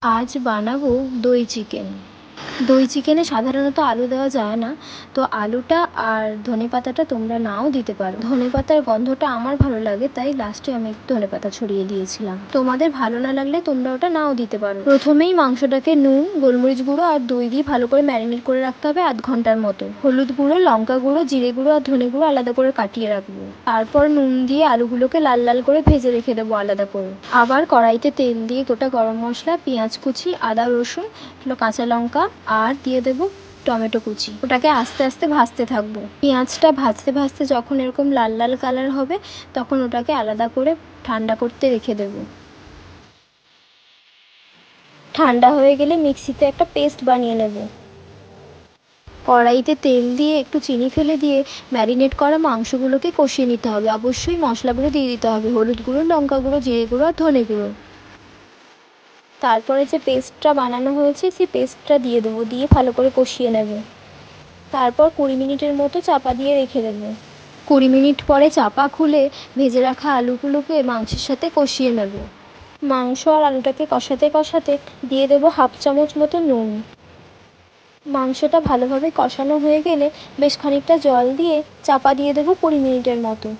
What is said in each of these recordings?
আজ বানাবো দই চিকেন। দই চিকেনে সাধারণত আলু দেওয়া যায় না, তো আলুটা আর ধনেপাতাটা তোমরা নাও দিতে পারো। ধনেপাতার গন্ধটা আমার ভালো লাগে, তাই লাস্টে আমি একটু ধনেপাতা ছড়িয়ে দিয়েছিলাম। তোমাদের ভালো না লাগলে তোমরা ওটা নাও দিতে পারো। প্রথমেই মাংসটাকে নুন, গোলমরিচ গুঁড়ো আর দই দিয়ে ভালো করে ম্যারিনেট করে রাখতে হবে আধ ঘন্টার মতো। হলুদ গুঁড়ো, লঙ্কা গুঁড়ো, জিরে গুঁড়ো আর ধনে গুঁড়ো আলাদা করে কাটিয়ে রাখবো। তারপর নুন দিয়ে আলুগুলোকে লাল লাল করে ভেজে রেখে দেবো আলাদা করে। আবার কড়াইতে তেল দিয়ে গোটা গরম মশলা, পেঁয়াজ কুচি, আদা রসুন, কাঁচা লঙ্কা আর দিয়ে দেবো টমেটো কুচি। ওটাকে আস্তে আস্তে ভাজতে থাকবো। পেঁয়াজটা ভাজতে ভাজতে যখন এরকম লাল লাল কালার হবে, তখন ওটাকে আলাদা করে ঠান্ডা করতে রেখে দেবো। ঠান্ডা হয়ে গেলে মিক্সিতে একটা পেস্ট বানিয়ে নেব। কড়াইতে তেল দিয়ে একটু চিনি ফেলে দিয়ে ম্যারিনেট করা মাংসগুলোকে কষিয়ে নিতে হবে। অবশ্যই মশলাগুলো দিয়ে দিতে হবে, হলুদ গুঁড়ো, লঙ্কা গুঁড়ো, জিরে গুঁড়ো আর ধনে গুঁড়ো। তারপরে যে পেস্টটা বানানো হয়েছে সেই পেস্টটা দিয়ে দেবো, দিয়ে ভালো করে কষিয়ে নেব। তারপর 20 মিনিটের মতো চাপা দিয়ে রেখে দেবো। 20 মিনিট পরে চাপা খুলে ভেজে রাখা আলুগুলোকে মাংসের সাথে কষিয়ে নেব। মাংস আর আলুটাকে কষাতে কষাতে দিয়ে দেবো হাফ চামচ মতো নুন। মাংসটা ভালোভাবে কষানো হয়ে গেলে বেশ খানিকটা জল দিয়ে চাপা দিয়ে দেবো 20 মিনিটের মতো।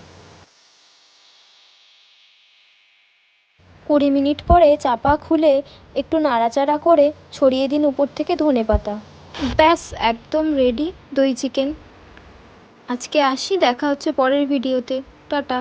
20 মিনিট পরে চাপা খুলে একটু নাড়াচাড়া করে ছড়িয়ে দিন উপর থেকে ধনেপাতা। ব্যাস, একদম রেডি দই চিকেন। আজকে আসি, দেখা হচ্ছে পরের ভিডিওতে। টাটা।